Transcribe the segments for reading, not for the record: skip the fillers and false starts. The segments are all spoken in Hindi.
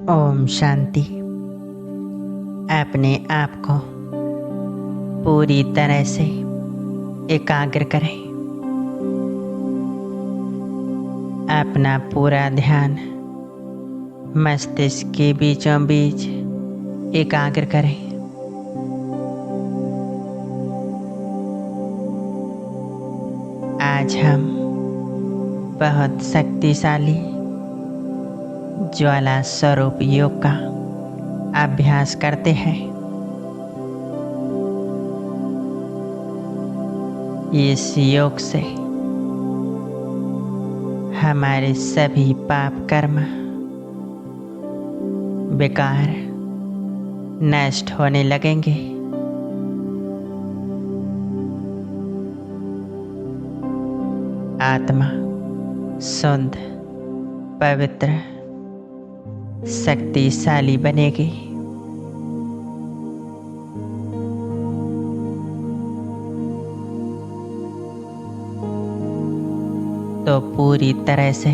ओम शांति। अपने आप को पूरी तरह से एकाग्र करें। अपना पूरा ध्यान मस्तिष्क के बीचों बीच एकाग्र करें। आज हम बहुत शक्तिशाली ज्वाला स्वरूप योग का अभ्यास करते हैं। इस योग से हमारे सभी पाप कर्म बेकार नष्ट होने लगेंगे। आत्मा शुद्ध, पवित्र, शक्तिशाली बनेगी। तो पूरी तरह से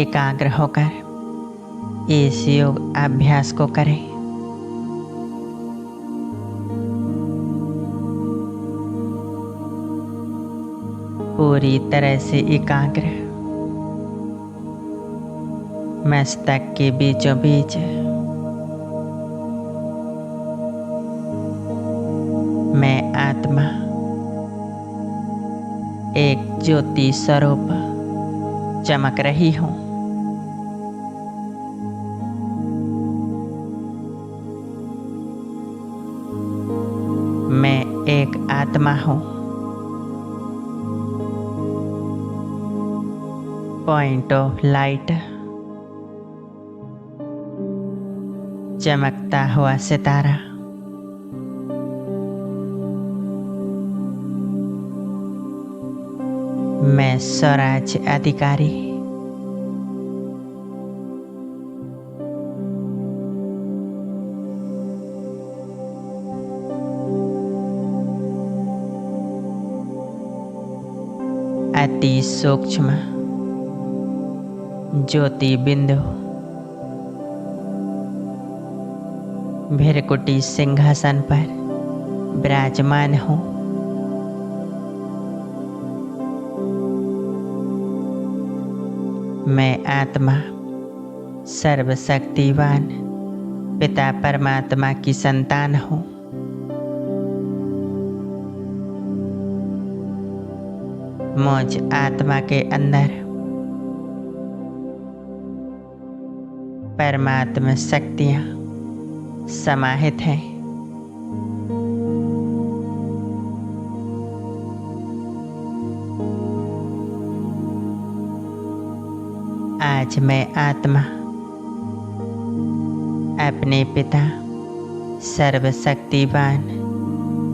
एकाग्र होकर इस योग अभ्यास को करें। पूरी तरह से एकाग्र मस्तक के बीचों बीच मैं आत्मा एक ज्योति स्वरूप चमक रही हूँ। मैं एक आत्मा हूँ। पॉइंट ऑफ लाइट, चमकता हुआ सितारा। मैं स्वराज अधिकारी। अति सूक्ष्म ज्योति बिंदु भृकुटी सिंहासन पर विराजमान हूँ। मैं आत्मा सर्वशक्तिवान पिता परमात्मा की संतान हूँ। मुझ आत्मा के अंदर परमात्मा शक्तियाँ समाहित हैं। आज मैं आत्मा अपने पिता सर्वशक्तिवान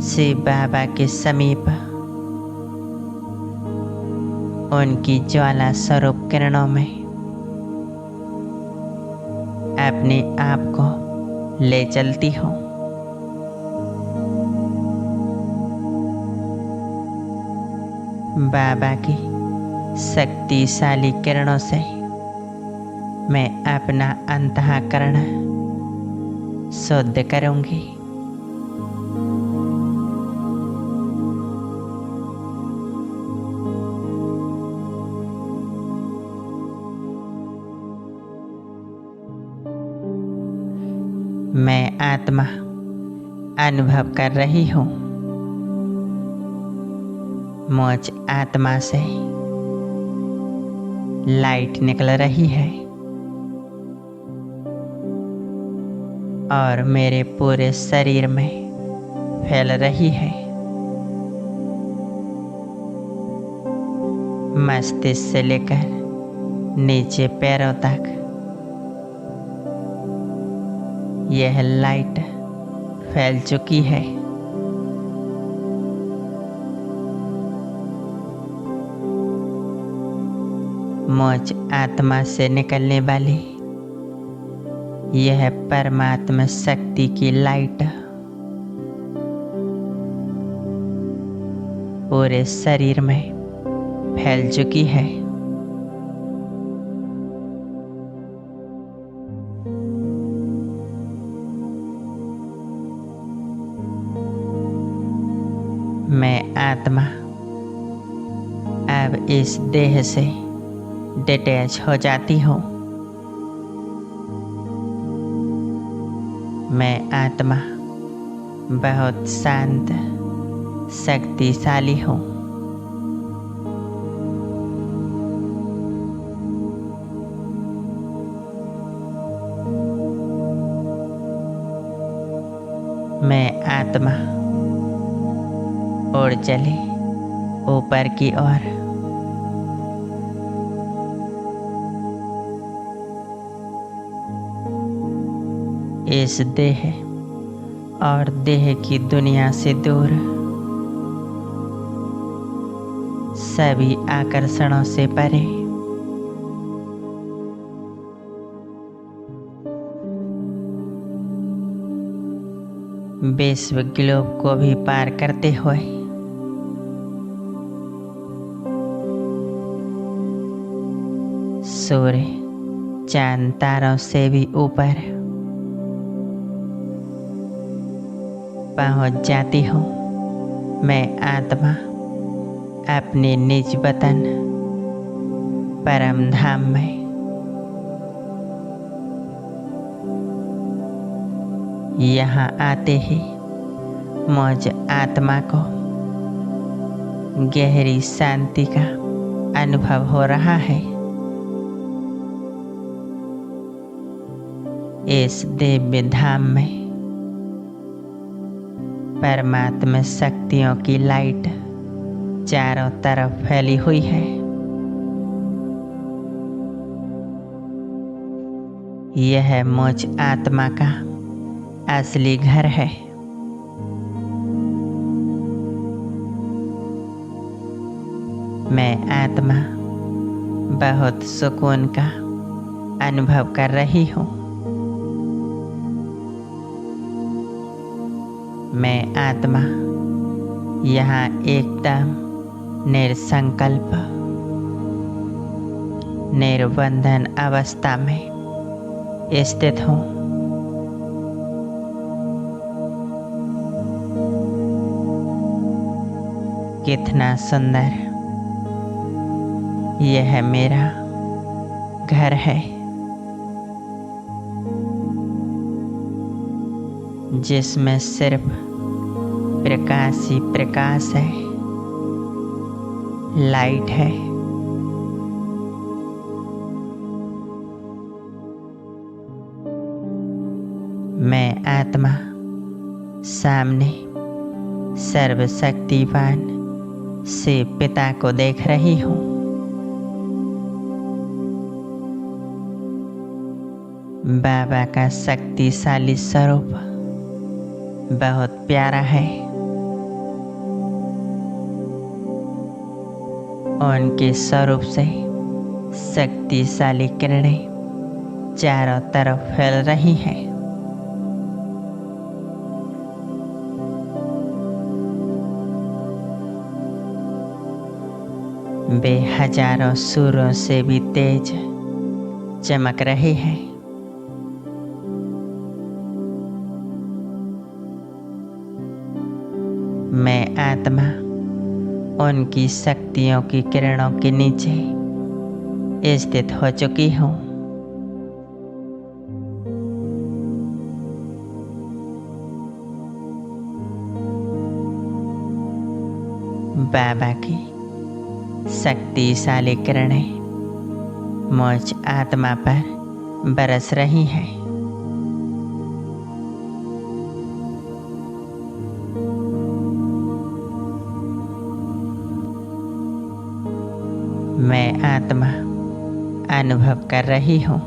शिव बाबा के समीप उनकी ज्वाला स्वरूप किरणों में अपने आप को ले चलती हूँ। बाबा की शक्तिशाली किरणों से मैं अपना अंतःकरण शुद्ध करूँगी। मैं आत्मा अनुभव कर रही हूँ। मुझ आत्मा से लाइट निकल रही है और मेरे पूरे शरीर में फैल रही है। मस्तिष्क से लेकर नीचे पैरों तक यह लाइट फैल चुकी है। मुझ आत्मा से निकलने वाली यह परमात्मा शक्ति की लाइट पूरे शरीर में फैल चुकी है। आत्मा अब इस देह से डिटैच हो जाती हूँ। मैं आत्मा बहुत शांत शक्तिशाली हूँ। मैं आत्मा उड़ चली ऊपर की ओर। इस देह और देह की दुनिया से दूर, सभी आकर्षणों से परे। विश्व ग्लोब को भी पार करते हुए सूर्य चांद तारों से भी ऊपर पहुंच जाती हूँ। मैं आत्मा अपने निज वतन परम धाम में यहाँ आते ही मुझ आत्मा को गहरी शांति का अनुभव हो रहा है। इस दिव्य धाम में परमात्मा शक्तियों की लाइट चारों तरफ फैली हुई है। यह मुझ आत्मा का असली घर है। मैं आत्मा बहुत सुकून का अनुभव कर रही हूँ। मैं आत्मा यहाँ एकदम निसंकल्प निर्बंधन अवस्था में स्थित हूँ। कितना सुंदर यह मेरा घर है, जिसमें सिर्फ प्रकाश ही प्रकाश है, लाइट है। मैं आत्मा सामने सर्वशक्तिवान से पिता को देख रही हूँ। बाबा का शक्तिशाली स्वरूप बहुत प्यारा है। उनके स्वरूप से शक्तिशाली किरणें चारों तरफ फैल रही हैं। वे हजारों सूर्यों से भी तेज चमक रहे हैं। मैं आत्मा उनकी शक्तियों की किरणों के नीचे स्थित हो चुकी हूँ। बाबा की शक्तिशाली किरणें मुझ आत्मा पर बरस रही हैं। मैं आत्मा अनुभव कर रही हूँ।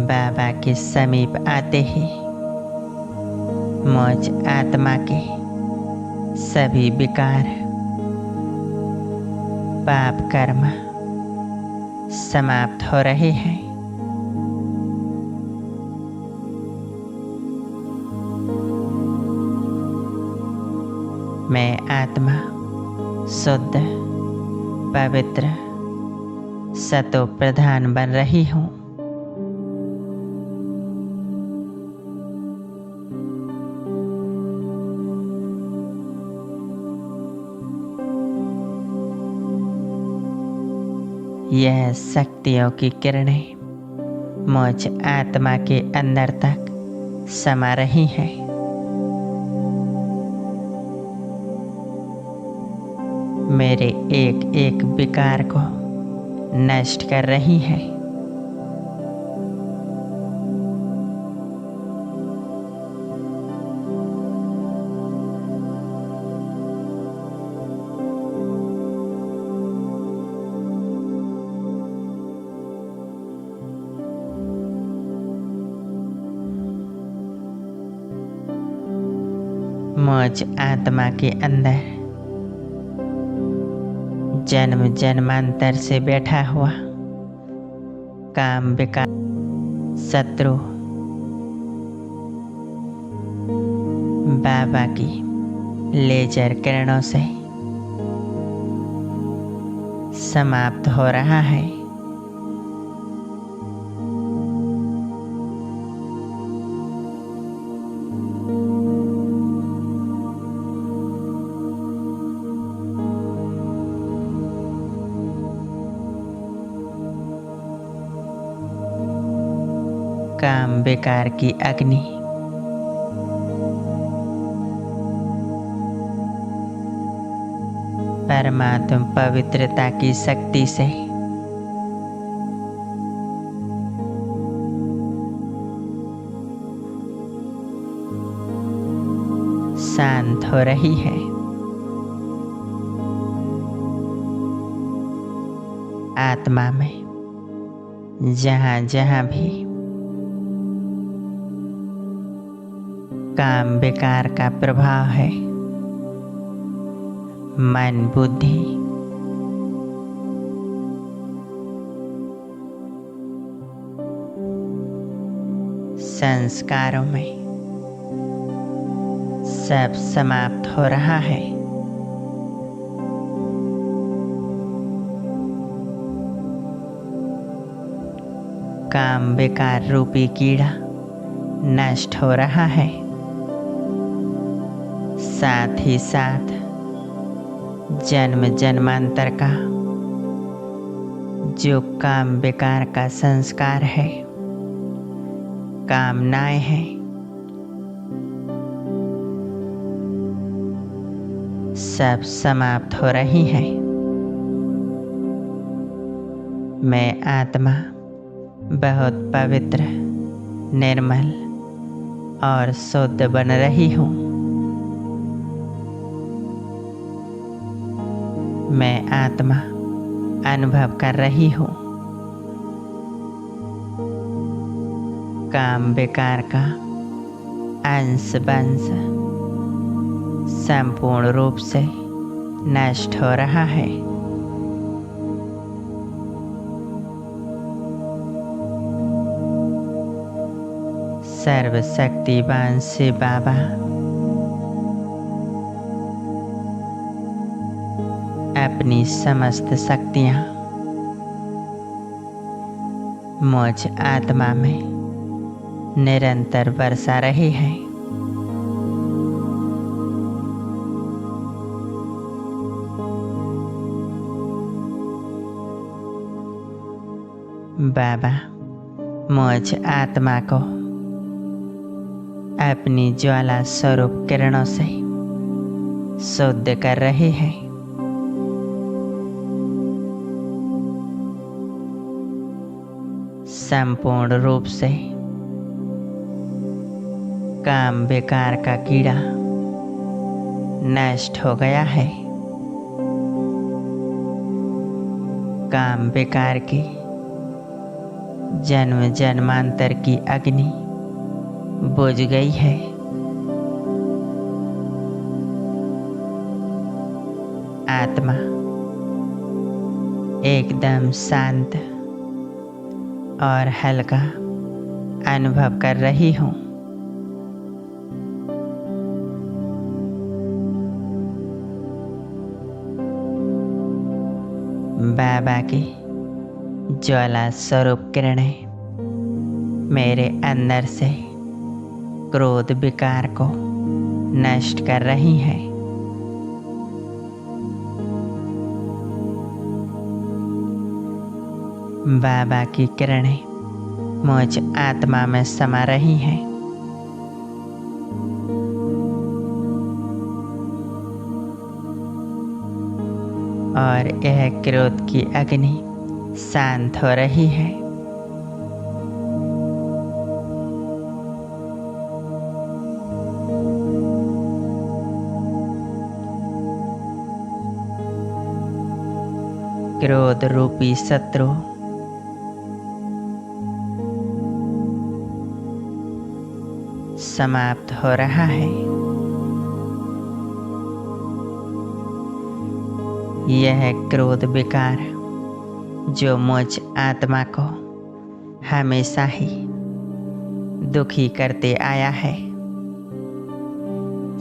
बाबा के समीप आते ही मुझ आत्मा के सभी विकार, पाप कर्म समाप्त हो रहे हैं। मैं आत्मा शुद्ध, पवित्र, सतो प्रधान बन रही हूँ। यह शक्तियों की किरणें मुझ आत्मा के अंदर तक समा रही हैं। मेरे एक एक विकार को नष्ट कर रही हैं। मुझ आत्मा के अंदर जन्म जन्मांतर से बैठा हुआ काम विकार शत्रु बाबा की लेजर किरणों से समाप्त हो रहा है। काम विकार की अग्नि परमात्मा पवित्रता की शक्ति से शांत हो रही है। आत्मा में जहाँ जहाँ भी काम विकार का प्रभाव है, मन बुद्धि संस्कारों में सब समाप्त हो रहा है। काम विकार रूपी कीड़ा नष्ट हो रहा है। साथ ही साथ जन्म जन्मांतर का जो काम विकार का संस्कार है, कामनाएं हैं, सब समाप्त हो रही हैं। मैं आत्मा बहुत पवित्र, निर्मल और शुद्ध बन रही हूँ। मैं आत्मा अनुभव कर रही हूँ काम विकार का अंश वंश संपूर्ण रूप से नष्ट हो रहा है। सर्वशक्तिवान शिव बाबा अपनी समस्त शक्तियाँ मुझ आत्मा में निरंतर बरसा रही है। बाबा मुझ आत्मा को अपनी ज्वाला स्वरूप किरणों से शुद्ध कर रहे हैं। संपूर्ण रूप से काम विकार का कीड़ा नष्ट हो गया है। काम विकार की जन्म जन्मांतर की अग्नि बुझ गई है। आत्मा एकदम शांत और हल्का अनुभव कर रही हूँ। बाबा की ज्वाला स्वरूप किरणें मेरे अंदर से क्रोध विकार को नष्ट कर रही हैं। बाबा की किरणें मुझ आत्मा में समा रही हैं। और यह क्रोध की अग्नि शांत हो रही है। क्रोध रूपी शत्रु समाप्त हो रहा है। यह क्रोध विकार जो मुझ आत्मा को हमेशा ही दुखी करते आया है,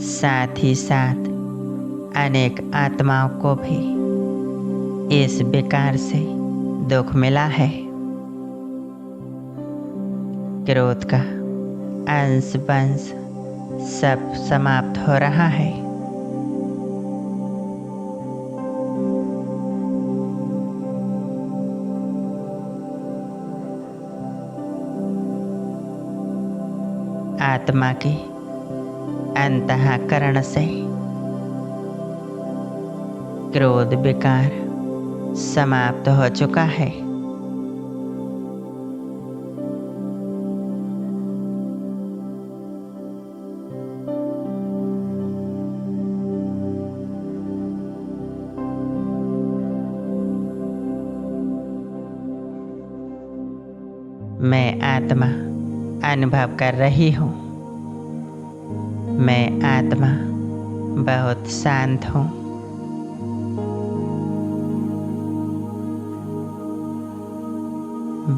साथ ही साथ अनेक आत्माओं को भी इस विकार से दुख मिला है। क्रोध का अंश वंश सब समाप्त हो रहा है। आत्मा की अंतःकरण से क्रोध विकार समाप्त हो चुका है। मैं आत्मा अनुभव कर रही हूँ। मैं आत्मा बहुत शांत हूँ।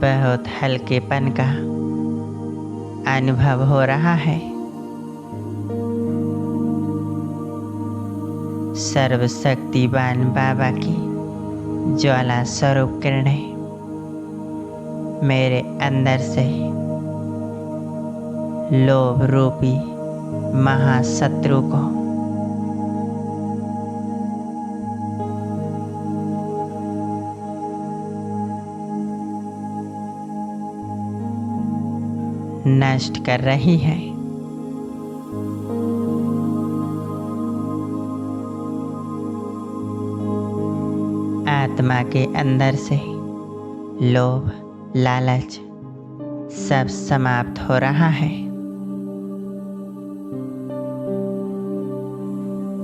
बहुत हल्केपन का अनुभव हो रहा है। सर्वशक्तिवान बाबा की ज्वाला स्वरूप किरणें मेरे अंदर से लोभ रूपी महाशत्रु को नष्ट कर रही है। आत्मा के अंदर से लोभ, लालच सब समाप्त हो रहा है।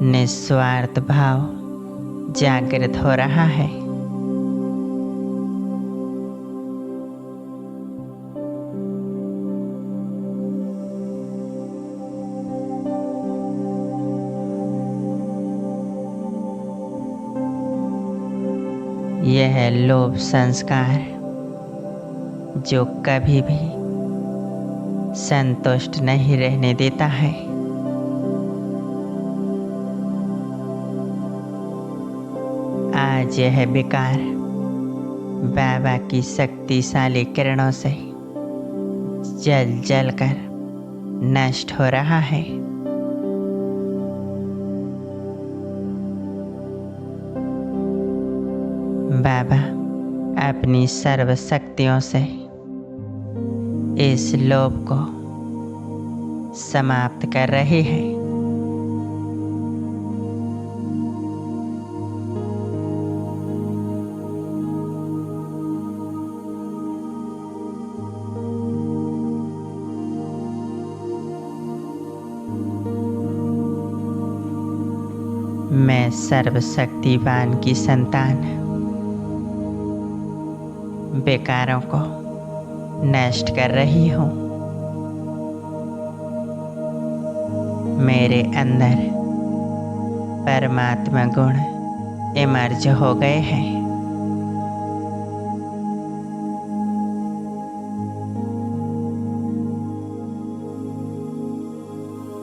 निस्वार्थ भाव जागृत हो रहा है। यह लोभ संस्कार जो कभी भी संतुष्ट नहीं रहने देता है, आज यह विकार बाबा की शक्तिशाली किरणों से जल जल कर नष्ट हो रहा है। बाबा अपनी सर्व शक्तियों से इस लोभ को समाप्त कर रहे हैं। मैं सर्वशक्तिवान की संतान विकारों को नष्ट कर रही हूँ। मेरे अंदर परमात्मा गुण इमर्ज हो गए हैं।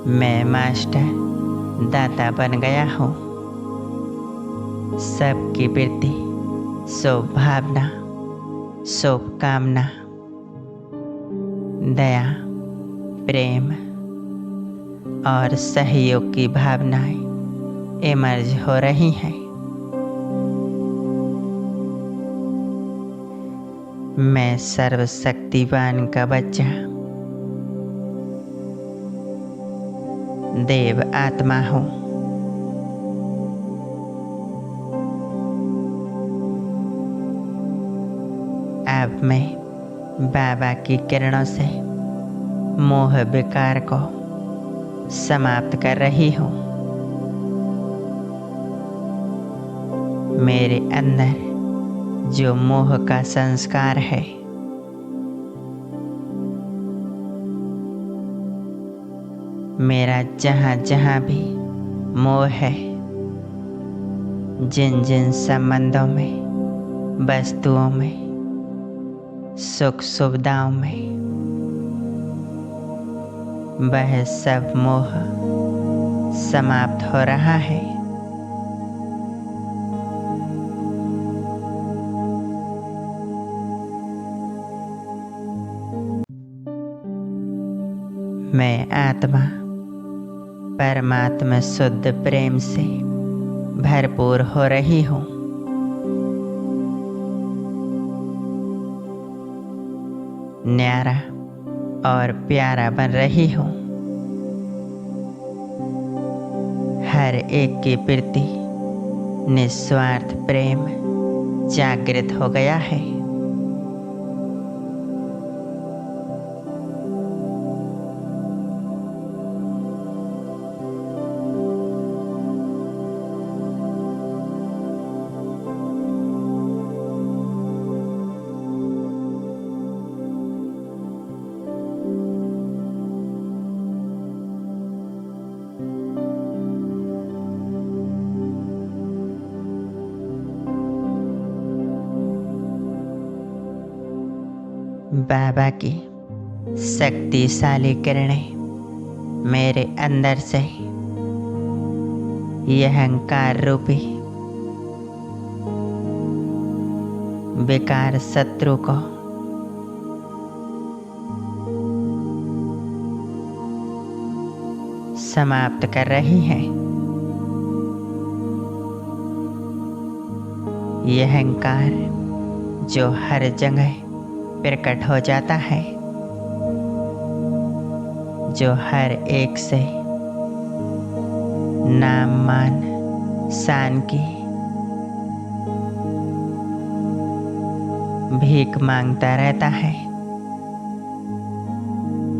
मैं मास्टर दाता बन गया हूँ। सबकी वृत्ति, शुभ भावना, शुभ कामना, दया, प्रेम और सहयोग की भावनाएं इमर्ज हो रही हैं। मैं सर्वशक्तिवान का बच्चा देव आत्मा हूँ। अब मैं बाबा की किरणों से मोह विकार को समाप्त कर रही हूँ। मेरे अंदर जो मोह का संस्कार है मेरा जहाँ जहाँ भी मोह है, जिन जिन संबंधों में, वस्तुओं में, सुख सुविधाओं में, वह सब मोह समाप्त हो रहा है। मैं आत्मा परमात्मा शुद्ध प्रेम से भरपूर हो रही हूँ। न्यारा और प्यारा बन रही हूँ। हर एक के प्रति निस्वार्थ प्रेम जागृत हो गया है। बाबा की शक्तिशाली किरणें मेरे अंदर से यह अहंकार रूपी बेकार शत्रु को समाप्त कर रही है। यह अहंकार जो हर जगह प्रकट हो जाता है, जो हर एक से नाम मान शान की भीख मांगता रहता है।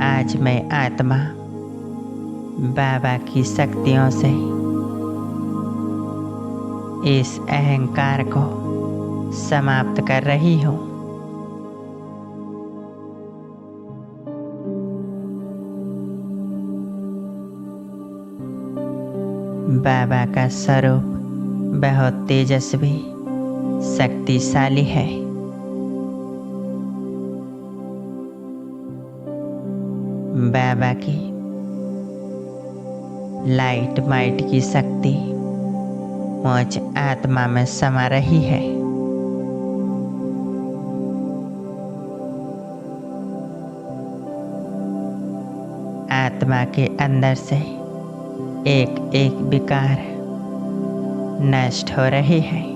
आज मैं आत्मा बाबा की शक्तियों से इस अहंकार को समाप्त कर रही हूँ। बाबा का स्वरूप बहुत तेजस्वी शक्तिशाली है। बाबा की लाइट माइट की शक्ति मुझ आत्मा में समा रही है। आत्मा के अंदर से एक एक विकार नष्ट हो रही है।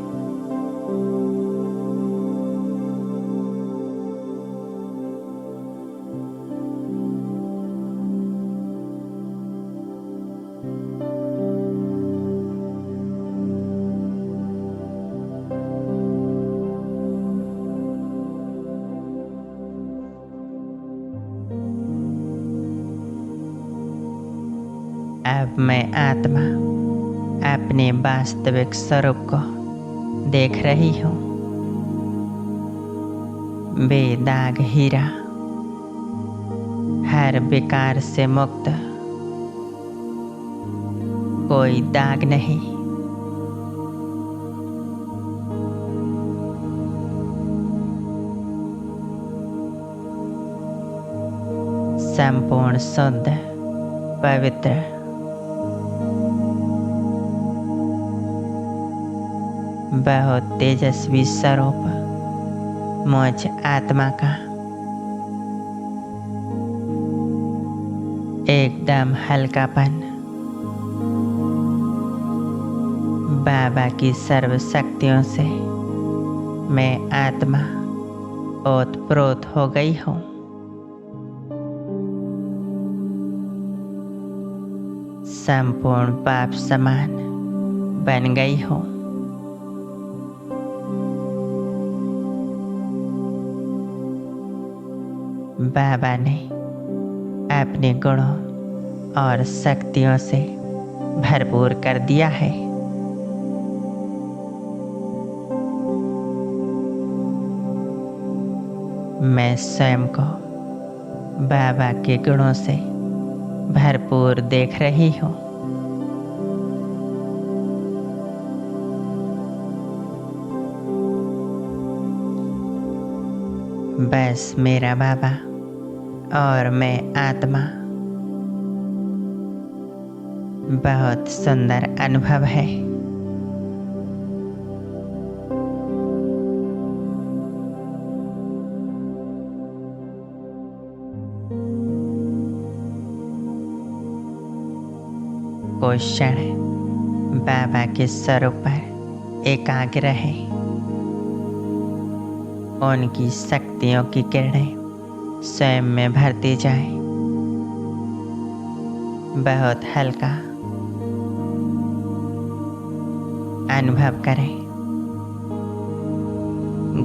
अब मैं आत्मा अपने वास्तविक स्वरूप को देख रही हूँ। बेदाग हीरा, हर विकार से मुक्त, कोई दाग नहीं। संपूर्ण शुद्ध पवित्र बहुत तेजस्वी स्वरूप मुझ आत्मा का एकदम हल्कापन बाबा की सर्व शक्तियों से मैं आत्मा ओतप्रोत हो गई हूँ। संपूर्ण पाप समान बन गई हूँ। बाबा ने अपने गुणों और शक्तियों से भरपूर कर दिया है। मैं स्वयं को बाबा के गुणों से भरपूर देख रही हूँ। बस मेरा बाबा और मैं आत्मा बहुत सुंदर अनुभव है। कोई क्षण बाबा के स्वरूप पर एकाग्र है। उनकी शक्तियों की किरणें स्वयं में भरती जाए। बहुत हल्का अनुभव करें।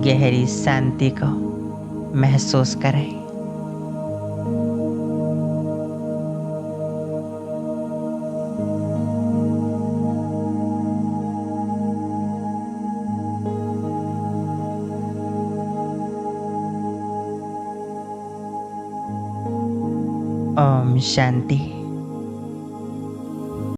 गहरी शांति को महसूस करें। ओम शांति।